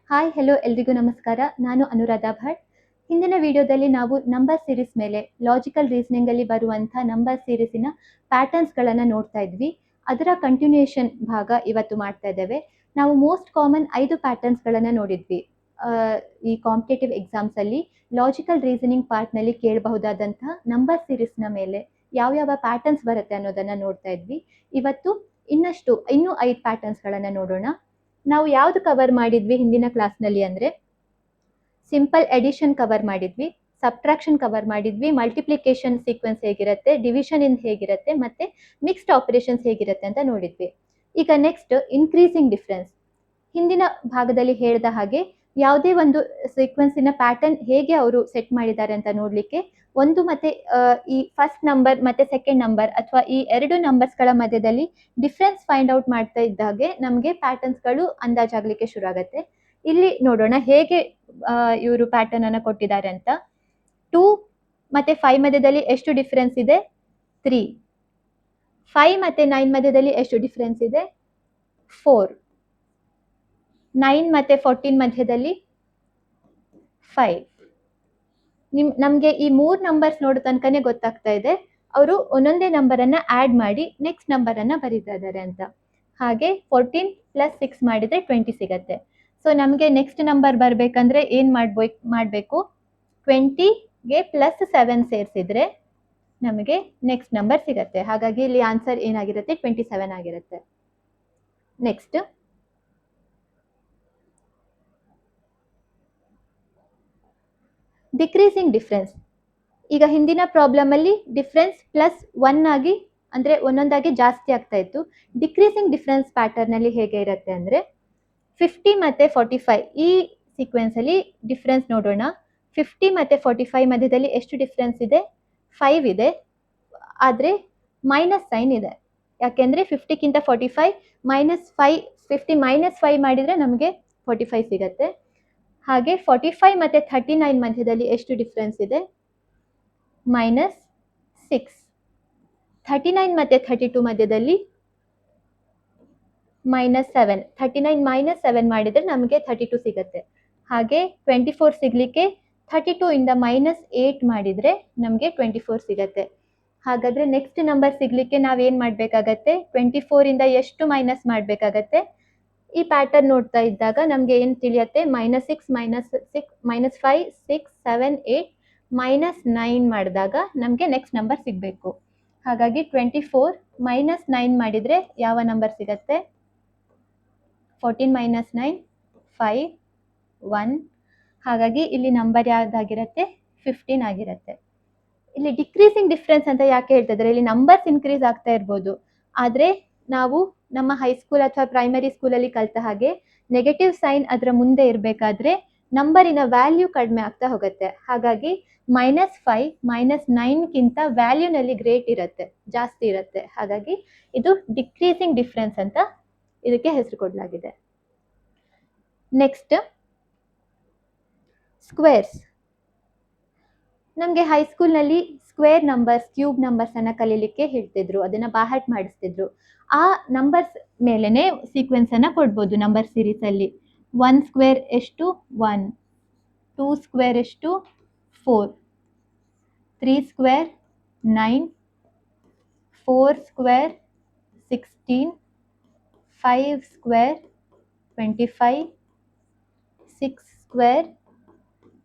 Hi hello ಎಲ್ರಿಗೂ ನಮಸ್ಕಾರ. ನಾನು ಅನುರಾಧಾ ಭಟ್. ಹಿಂದಿನ ವಿಡಿಯೋದಲ್ಲಿ ನಾವು ನಂಬರ್ ಸೀರೀಸ್ ಮೇಲೆ ಲಾಜಿಕಲ್ ರೀಸನಿಂಗಲ್ಲಿ ಬರುವಂಥ ನಂಬರ್ ಸೀರೀಸಿನ ಪ್ಯಾಟರ್ನ್ಸ್ಗಳನ್ನು ನೋಡ್ತಾ ಇದ್ವಿ. ಅದರ ಕಂಟಿನ್ಯೂಯೇಷನ್ ಭಾಗ ಇವತ್ತು ಮಾಡ್ತಾ ಇದ್ದೇವೆ. ನಾವು ಮೋಸ್ಟ್ ಕಾಮನ್ 5 ಪ್ಯಾಟರ್ನ್ಸ್ಗಳನ್ನು ನೋಡಿದ್ವಿ. ಈ ಕಾಂಪಿಟೇಟಿವ್ ಎಕ್ಸಾಮ್ಸಲ್ಲಿ ಲಾಜಿಕಲ್ ರೀಸನಿಂಗ್ ಪಾರ್ಟ್ನಲ್ಲಿ ಕೇಳಬಹುದಾದಂಥ ನಂಬರ್ ಸೀರೀಸ್ನ ಮೇಲೆ ಯಾವ ಪ್ಯಾಟರ್ನ್ಸ್ ಬರುತ್ತೆ ಅನ್ನೋದನ್ನು ನೋಡ್ತಾ ಇದ್ವಿ. ಇವತ್ತು ಇನ್ನೂ 5 ಪ್ಯಾಟರ್ನ್ಸ್ಗಳನ್ನು ನೋಡೋಣ. ನಾವು ಯಾವ್ದು ಕವರ್ ಮಾಡಿದ್ವಿ ಹಿಂದಿನ ಕ್ಲಾಸ್ನಲ್ಲಿ ಅಂದರೆ ಸಿಂಪಲ್ ಎಡಿಷನ್ ಕವರ್ ಮಾಡಿದ್ವಿ, ಸಬ್ಟ್ರಾಕ್ಷನ್ ಕವರ್ ಮಾಡಿದ್ವಿ, ಮಲ್ಟಿಪ್ಲಿಕೇಶನ್ ಸೀಕ್ವೆನ್ಸ್ ಹೇಗಿರುತ್ತೆ, ಡಿವಿಷನ್ ಇನ್ ಹೇಗಿರುತ್ತೆ, ಮತ್ತೆ ಮಿಕ್ಸ್ಡ್ ಆಪರೇಷನ್ಸ್ ಹೇಗಿರುತ್ತೆ ಅಂತ ನೋಡಿದ್ವಿ. ಈಗ ನೆಕ್ಸ್ಟ್ ಇನ್ಕ್ರೀಸಿಂಗ್ ಡಿಫ್ರೆನ್ಸ್. ಹಿಂದಿನ ಭಾಗದಲ್ಲಿ ಹೇಳಿದ ಹಾಗೆ ಯಾವುದೇ ಒಂದು ಸೀಕ್ವೆನ್ಸಿನ ಪ್ಯಾಟರ್ನ್ ಹೇಗೆ ಅವರು ಸೆಟ್ ಮಾಡಿದ್ದಾರೆ ಅಂತ ನೋಡಲಿಕ್ಕೆ ಒಂದು ಮತ್ತೆ ಈ ಫಸ್ಟ್ ನಂಬರ್ ಮತ್ತೆ ಸೆಕೆಂಡ್ ನಂಬರ್ ಅಥವಾ ಈ ಎರಡು ನಂಬರ್ಸ್ಗಳ ಮಧ್ಯದಲ್ಲಿ ಡಿಫ್ರೆನ್ಸ್ ಫೈಂಡ್ ಔಟ್ ಮಾಡ್ತಾ ಇದ್ದಾಗೆ ನಮಗೆ ಪ್ಯಾಟರ್ನ್ಸ್ಗಳು ಅಂದಾಜಾಗಲಿಕ್ಕೆ ಶುರು ಆಗುತ್ತೆ. ಇಲ್ಲಿ ನೋಡೋಣ ಹೇಗೆ ಇವರು ಪ್ಯಾಟರ್ನ್ ಅನ್ನು ಕೊಟ್ಟಿದ್ದಾರೆ ಅಂತ. 2 ಮತ್ತೆ 5 ಮಧ್ಯದಲ್ಲಿ ಎಷ್ಟು ಡಿಫ್ರೆನ್ಸ್ ಇದೆ? 3. 5 ಮತ್ತೆ 9 ಮಧ್ಯದಲ್ಲಿ ಎಷ್ಟು ಡಿಫ್ರೆನ್ಸ್ ಇದೆ? 4. 9 ಮತ್ತೆ 14 ಮಧ್ಯದಲ್ಲಿ 5. ನಮಗೆ ಈ 3 ನಂಬರ್ಸ್ ನೋಡೋ ತನಕನೇ ಗೊತ್ತಾಗ್ತಾ ಇದೆ ಅವರು ಒಂದೊಂದೇ ನಂಬರನ್ನು ಆ್ಯಡ್ ಮಾಡಿ ನೆಕ್ಸ್ಟ್ ನಂಬರನ್ನು ಬರೀತಾ ಇದ್ದಾರೆ ಅಂತ. ಹಾಗೆ 14 + 6 ಮಾಡಿದರೆ 20 ಸಿಗತ್ತೆ. ಸೊ ನಮಗೆ ನೆಕ್ಸ್ಟ್ ನಂಬರ್ ಬರಬೇಕಂದ್ರೆ ಏನು ಮಾಡಬೇಕು? 20ಗೆ +7 ಸೇರಿಸಿದ್ರೆ ನಮಗೆ ನೆಕ್ಸ್ಟ್ ನಂಬರ್ ಸಿಗತ್ತೆ. ಹಾಗಾಗಿ ಇಲ್ಲಿ ಆನ್ಸರ್ ಏನಾಗಿರುತ್ತೆ? 27 ಆಗಿರುತ್ತೆ. Next decreasing difference. ಈಗ ಹಿಂದಿನ ಪ್ರಾಬ್ಲಮಲ್ಲಿ ಡಿಫ್ರೆನ್ಸ್ +1 ಆಗಿ ಅಂದರೆ ಒಂದೊಂದಾಗಿ ಜಾಸ್ತಿ ಆಗ್ತಾ ಇತ್ತು. ಡಿಕ್ರೀಸಿಂಗ್ ಡಿಫ್ರೆನ್ಸ್ ಪ್ಯಾಟರ್ನಲ್ಲಿ ಹೇಗೆ ಇರುತ್ತೆ ಅಂದರೆ 50 ಮತ್ತು 45 ಈ ಸೀಕ್ವೆನ್ಸಲ್ಲಿ ಡಿಫ್ರೆನ್ಸ್ ನೋಡೋಣ. 50 ಮತ್ತು 45 ಮಧ್ಯದಲ್ಲಿ ಎಷ್ಟು ಡಿಫ್ರೆನ್ಸ್ ಇದೆ? 5 ಇದೆ, ಆದರೆ ಮೈನಸ್ ಸೈನ್ ಇದೆ. ಯಾಕೆಂದರೆ 50ಕ್ಕಿಂತ 45 -5 50 -5 ಮಾಡಿದರೆ ನಮಗೆ 45 ಸಿಗತ್ತೆ. ಹಾಗೆ 45 ಮತ್ತು 39 ಮಧ್ಯದಲ್ಲಿ ಎಷ್ಟು ಡಿಫ್ರೆನ್ಸ್ ಇದೆ? -6. 39 ಮತ್ತು 32 ಮಧ್ಯದಲ್ಲಿ -7. 39 - 7 ಮಾಡಿದರೆ ನಮಗೆ 32 ಸಿಗುತ್ತೆ. ಹಾಗೆ 24 ಸಿಗಲಿಕ್ಕೆ 32 ಇಂದ -8 ಮಾಡಿದರೆ ನಮಗೆ 24 ಸಿಗತ್ತೆ. ಹಾಗಾದರೆ ನೆಕ್ಸ್ಟ್ ನಂಬರ್ ಸಿಗಲಿಕ್ಕೆ ನಾವೇನು ಮಾಡಬೇಕಾಗತ್ತೆ? 24 ಇಂದ ಎಷ್ಟು ಮೈನಸ್ ಮಾಡಬೇಕಾಗತ್ತೆ? ಈ ಪ್ಯಾಟರ್ನ್ ನೋಡ್ತಾ ಇದ್ದಾಗ ನಮಗೆ ಏನು ತಿಳಿಯುತ್ತೆ? -6 -5 6 7 8 -9 ಮಾಡಿದಾಗ ನಮಗೆ ನೆಕ್ಸ್ಟ್ ನಂಬರ್ ಸಿಗಬೇಕು. ಹಾಗಾಗಿ 24 -9 ಮಾಡಿದರೆ ಯಾವ ನಂಬರ್ ಸಿಗತ್ತೆ? 14 - 9 5 1. ಹಾಗಾಗಿ ಇಲ್ಲಿ ನಂಬರ್ ಯಾವುದಾಗಿರುತ್ತೆ? 15 ಆಗಿರುತ್ತೆ. ಇಲ್ಲಿ ಡಿಕ್ರೀಸಿಂಗ್ ಡಿಫ್ರೆನ್ಸ್ ಅಂತ ಯಾಕೆ ಹೇಳ್ತಿದ್ದಾರೆ? ಇಲ್ಲಿ ನಂಬರ್ಸ್ ಇನ್ಕ್ರೀಸ್ ಆಗ್ತಾ ಇರ್ಬೋದು, ಆದರೆ ನಾವು ನಮ್ಮ ಹೈಸ್ಕೂಲ್ ಅಥವಾ ಪ್ರೈಮರಿ ಸ್ಕೂಲಲ್ಲಿ ಕಲಿತ ಹಾಗೆ ನೆಗೆಟಿವ್ ಸೈನ್ ಅದರ ಮುಂದೆ ಇರಬೇಕಾದ್ರೆ ನಂಬರಿನ ವ್ಯಾಲ್ಯೂ ಕಡಿಮೆ ಆಗ್ತಾ ಹೋಗುತ್ತೆ. ಹಾಗಾಗಿ -5 -9ಗಿಂತ ವ್ಯಾಲ್ಯೂನಲ್ಲಿ ಗ್ರೇಟ್ ಇರುತ್ತೆ, ಜಾಸ್ತಿ ಇರುತ್ತೆ. ಹಾಗಾಗಿ ಇದು ಡಿಕ್ರೀಸಿಂಗ್ ಡಿಫ್ರೆನ್ಸ್ ಅಂತ ಇದಕ್ಕೆ ಹೆಸರು ಕೊಡಲಾಗಿದೆ. Next squares. ನಮಗೆ ಹೈಸ್ಕೂಲ್ನಲ್ಲಿ ಸ್ಕ್ವೇರ್ ನಂಬರ್ಸ್, ಕ್ಯೂಬ್ ನಂಬರ್ಸನ್ನು ಕಲೀಲಿಕ್ಕೆ ಹೇಳ್ತಿದ್ರು, ಅದನ್ನು ಬಾಹಟ್ ಮಾಡಿಸ್ತಿದ್ರು. ಆ ನಂಬರ್ಸ್ ಮೇಲೇ ಸೀಕ್ವೆನ್ಸನ್ನು ಕೊಡ್ಬೋದು ನಂಬರ್ ಸೀರೀಸಲ್ಲಿ. 1 ಸ್ಕ್ವೇರ್ ಎಷ್ಟು? 1. 2 ಸ್ಕ್ವೇರ್ ಎಷ್ಟು? 4. 3 ಸ್ಕ್ವೇರ್ 9. 4 ಸ್ಕ್ವೇರ್ 16. 5 ಸ್ಕ್ವೇರ್ 25. 6 ಸ್ಕ್ವೇರ್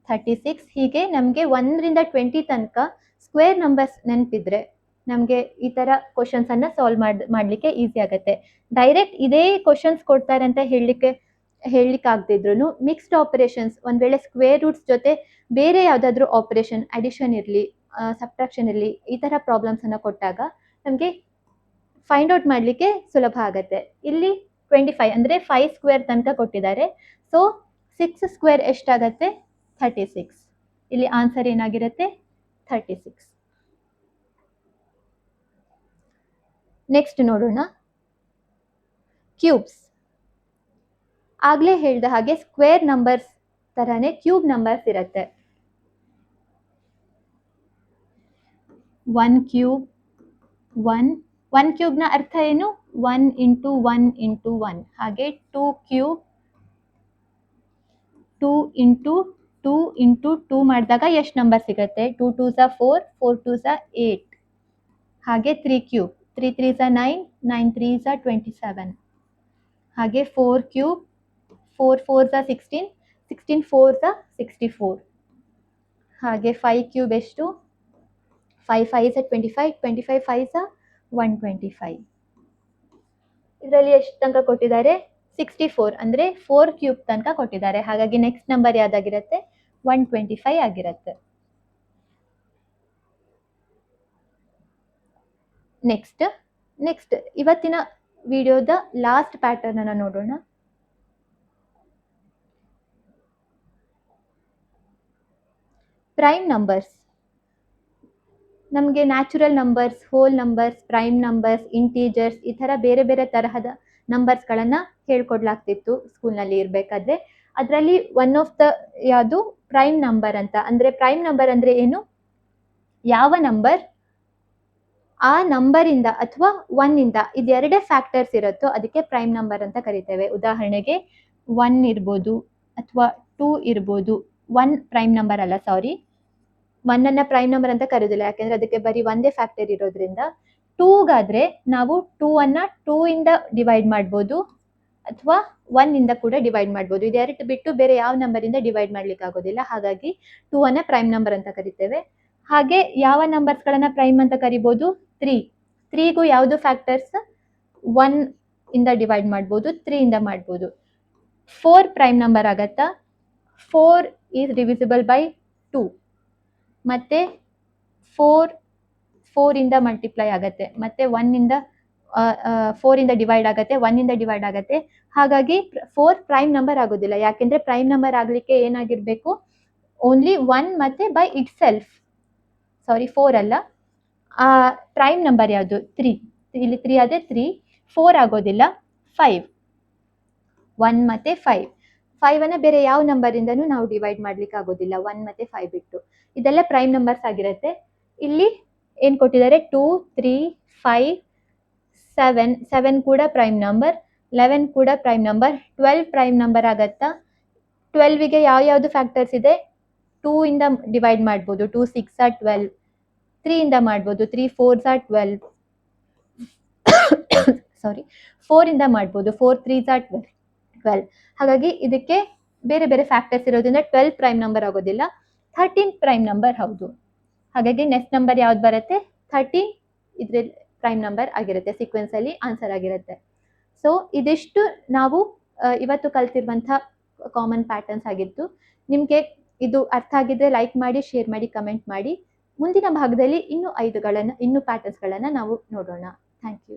36. ಹೀಗೆ ನಮಗೆ 1ರಿಂದ 20 ತನಕ ಸ್ಕ್ವೇರ್ ನಂಬರ್ಸ್ ನೆನಪಿದ್ರೆ ನಮಗೆ ಈ ಥರ ಕ್ವಶನ್ಸನ್ನು ಸಾಲ್ವ್ ಮಾಡಲಿಕ್ಕೆ ಈಸಿ ಆಗುತ್ತೆ. ಡೈರೆಕ್ಟ್ ಇದೇ ಕ್ವಶನ್ಸ್ ಕೊಡ್ತಾರೆ ಅಂತ ಹೇಳಲಿಕ್ಕೆ ಆಗದಿದ್ರು ಮಿಕ್ಸ್ಡ್ ಆಪರೇಷನ್ಸ್, ಒಂದು ವೇಳೆ ಸ್ಕ್ವೇರ್ ರೂಟ್ಸ್ ಜೊತೆ ಬೇರೆ ಯಾವುದಾದ್ರೂ ಆಪರೇಷನ್, ಅಡಿಷನ್ ಇರಲಿ, ಸಬ್ಟ್ರಾಕ್ಷನ್ ಇರಲಿ, ಈ ಥರ ಪ್ರಾಬ್ಲಮ್ಸನ್ನು ಕೊಟ್ಟಾಗ ನಮಗೆ ಫೈಂಡ್ ಔಟ್ ಮಾಡಲಿಕ್ಕೆ ಸುಲಭ ಆಗುತ್ತೆ. ಇಲ್ಲಿ 25 ಅಂದರೆ 5 ಸ್ಕ್ವೇರ್ ತನಕ ಕೊಟ್ಟಿದ್ದಾರೆ. ಸೊ 6 ಸ್ಕ್ವೇರ್ ಎಷ್ಟಾಗತ್ತೆ? 36. ಇಲ್ಲಿ ಆನ್ಸರ್ ಏನಾಗಿರುತ್ತೆ? 36. ನೆಕ್ಸ್ಟ್ ನೋಡೋಣ ಕ್ಯೂಬ್ಸ್. ಆಗಲೇ ಹೇಳಿದ ಹಾಗೆ ಸ್ಕ್ವೇರ್ ನಂಬರ್ಸ್ ಥರನೇ ಕ್ಯೂಬ್ ನಂಬರ್ಸ್ ಇರುತ್ತೆ. 1 ಕ್ಯೂಬ್ 1 ಕ್ಯೂಬ್ನ ಅರ್ಥ ಏನು? 1 × 1 × 1. ಹಾಗೆ 2 ಕ್ಯೂಬ್ 2 ಇಂಟು 2 ಇಂಟು 2 ಮಾಡಿದಾಗ ಎಷ್ಟು ನಂಬರ್ ಸಿಗುತ್ತೆ? 2 2 ಸ 4, 4 2 ಸ 8. ಹಾಗೆ 3 ಕ್ಯೂಬ್, 3 3 ಸ 9, 9 3 ಸ 27. ಹಾಗೆ 4 ಕ್ಯೂಬ್, 4 4 ಸ 16, 16 4 ಸ 64. ಹಾಗೆ 5 ಕ್ಯೂಬ್ ಎಷ್ಟು? 5 5 ಸ 25, 25 5 ಸ 125. ಇದರಲ್ಲಿ ಎಷ್ಟು ತನಕ ಕೊಟ್ಟಿದ್ದಾರೆ? 64 ಅಂದರೆ 4 ಕ್ಯೂಬ್ ತನಕ ಕೊಟ್ಟಿದ್ದಾರೆ. ಹಾಗಾಗಿ ನೆಕ್ಸ್ಟ್ ನಂಬರ್ ಯಾವ್ದಾಗಿರುತ್ತೆ? 125 ಆಗಿರುತ್ತೆ. ನೆಕ್ಸ್ಟ್ ಇವತ್ತಿನ ವಿಡಿಯೋದ ಲಾಸ್ಟ್ ಪ್ಯಾಟರ್ನ್ ಅನ್ನ ನೋಡೋಣ. Prime numbers. ನಮಗೆ natural numbers, whole numbers, prime numbers, integers ಈ ಥರ ಬೇರೆ ಬೇರೆ ತರಹದ ನಂಬರ್ಸ್ಗಳನ್ನು ಹೇಳ್ಕೊಡ್ಲಾಗ್ತಿತ್ತು ಸ್ಕೂಲ್ನಲ್ಲಿ ಇರಬೇಕಾದ್ರೆ. ಅದರಲ್ಲಿ ಒನ್ ಆಫ್ ದ ಯಾವುದು ಪ್ರೈಮ್ ನಂಬರ್ ಅಂತ. ಅಂದರೆ ಪ್ರೈಮ್ ನಂಬರ್ ಅಂದರೆ ಏನು? ಯಾವ ನಂಬರ್ ಆ ನಂಬರಿಂದ ಅಥವಾ ಒನ್ನಿಂದ ಇದೆರಡೇ ಫ್ಯಾಕ್ಟರ್ಸ್ ಇರುತ್ತೋ ಅದಕ್ಕೆ ಪ್ರೈಮ್ ನಂಬರ್ ಅಂತ ಕರಿತೇವೆ. ಉದಾಹರಣೆಗೆ 1 ಇರ್ಬೋದು ಅಥವಾ 2 ಇರ್ಬೋದು. 1 ಪ್ರೈಮ್ ನಂಬರ್ ಅಲ್ಲ, ಸಾರಿ, 1 ಅನ್ನ ಪ್ರೈಮ್ ನಂಬರ್ ಅಂತ ಕರೆಯೋದಿಲ್ಲ, ಯಾಕೆಂದ್ರೆ ಅದಕ್ಕೆ ಬರೀ ಒಂದೇ ಫ್ಯಾಕ್ಟರ್ ಇರೋದ್ರಿಂದ. 2ಗಾದ್ರೆ ನಾವು 2 ಅನ್ನ 2 ಇಂದ ಡಿವೈಡ್ ಮಾಡ್ಬೋದು ಅಥವಾ 1 ಇಂದ ಕೂಡ ಡಿವೈಡ್ ಮಾಡ್ಬೋದು. ಇದೆರಡು ಬಿಟ್ಟು ಬೇರೆ ಯಾವ ನಂಬರಿಂದ ಡಿವೈಡ್ ಮಾಡ್ಲಿಕ್ಕೆ ಆಗೋದಿಲ್ಲ. ಹಾಗಾಗಿ 2 ಅನ್ನ ಪ್ರೈಮ್ ನಂಬರ್ ಅಂತ ಕರಿತೇವೆ. ಹಾಗೆ ಯಾವ ನಂಬರ್ಸ್ಗಳನ್ನ ಪ್ರೈಮ್ ಅಂತ ಕರಿಬೋದು? 3ಗೂ ಯಾವುದು ಫ್ಯಾಕ್ಟರ್ಸ್? 1 ಇಂದ ಡಿವೈಡ್ ಮಾಡ್ಬೋದು, 3 ಇಂದ ಮಾಡ್ಬೋದು. 4 ಪ್ರೈಮ್ ನಂಬರ್ ಆಗತ್ತಾ? 4 ಈಸ್ ಡಿವಿಸಿಬಲ್ ಬೈ 2. ಮತ್ತೆ 4 ಇಂದ ಮಲ್ಟಿಪ್ಲೈ ಆಗತ್ತೆ, ಮತ್ತೆ 4 ಇಂದ ಡಿವೈಡ್ ಆಗತ್ತೆ, 1 ಇಂದ ಡಿವೈಡ್ ಆಗತ್ತೆ. ಹಾಗಾಗಿ 4 ಪ್ರೈಮ್ ನಂಬರ್ ಆಗೋದಿಲ್ಲ. ಯಾಕೆಂದ್ರೆ ಪ್ರೈಮ್ ನಂಬರ್ ಆಗ್ಲಿಕ್ಕೆ ಏನಾಗಿರ್ಬೇಕು? ಓನ್ಲಿ 1 ಮತ್ತೆ ಬೈ ಇಟ್ ಸೆಲ್ಫ್. ಸಾರಿ, 4 ಅಲ್ಲ, ಪ್ರೈಮ್ ನಂಬರ್ ಯಾವುದು? 3. ಇಲ್ಲಿ 3 ಆದ್ರೆ 3. 4 ಆಗೋದಿಲ್ಲ, 5. 1 ಮತ್ತೆ 5. 5 ಅನ್ನ ಬೇರೆ ಯಾವ ನಂಬರಿಂದನೂ ನಾವು ಡಿವೈಡ್ ಮಾಡ್ಲಿಕ್ಕೆ ಆಗೋದಿಲ್ಲ, 1 ಮತ್ತೆ 5 ಬಿಟ್ಟು. ಇದೆಲ್ಲ ಪ್ರೈಮ್ ನಂಬರ್ಸ್ ಆಗಿರುತ್ತೆ. ಇಲ್ಲಿ ಏನ್ ಕೊಟ್ಟಿದ್ದಾರೆ? 2 3 5 7 ಕೂಡ ಪ್ರೈಮ್ ನಂಬರ್, 11 ಕೂಡ ಪ್ರೈಮ್ ನಂಬರ್, 12 ಪ್ರೈಮ್ ನಂಬರ್ ಆಗತ್ತಾ? 12ಗೆ ಯಾವ್ಯಾವ್ದು ಫ್ಯಾಕ್ಟರ್ಸ್ ಇದೆ? 2 ಇಂದ ಡಿವೈಡ್ ಮಾಡ್ಬೋದು, 2 6 12. 3 ಇಂದ ಮಾಡ್ಬೋದು, 3 4 12. ಸಾರಿ, 4 ಇಂದ ಮಾಡ್ಬೋದು, 4 3 12. ಹಾಗಾಗಿ ಇದಕ್ಕೆ ಬೇರೆ ಬೇರೆ ಫ್ಯಾಕ್ಟರ್ಸ್ ಇರೋದ್ರಿಂದ 12 ಪ್ರೈಮ್ ನಂಬರ್ ಆಗೋದಿಲ್ಲ, 13 ಪ್ರೈಮ್ ನಂಬರ್ ಹೌದು. ಹಾಗಾಗಿ ನೆಕ್ಸ್ಟ್ ನಂಬರ್ ಯಾವ್ದು ಬರುತ್ತೆ? 13 ಇದ್ರಲ್ಲಿ ಪ್ರೈಮ್ ನಂಬರ್ ಆಗಿರುತ್ತೆ, ಸೀಕ್ವೆನ್ಸ್ ಅಲ್ಲಿ ಆನ್ಸರ್ ಆಗಿರುತ್ತೆ. ಸೊ ಇದಿಷ್ಟು ನಾವು ಇವತ್ತು ಕಲ್ತಿರುವಂಥ ಕಾಮನ್ ಪ್ಯಾಟರ್ನ್ಸ್ ಆಗಿತ್ತು. ನಿಮಗೆ ಇದು ಅರ್ಥ ಆಗಿದ್ರೆ ಲೈಕ್ ಮಾಡಿ, ಶೇರ್ ಮಾಡಿ, ಕಮೆಂಟ್ ಮಾಡಿ. ಮುಂದಿನ ಭಾಗದಲ್ಲಿ ಇನ್ನೂ ಪ್ಯಾಟರ್ನ್ಸ್ಗಳನ್ನು ನಾವು ನೋಡೋಣ. Thank you.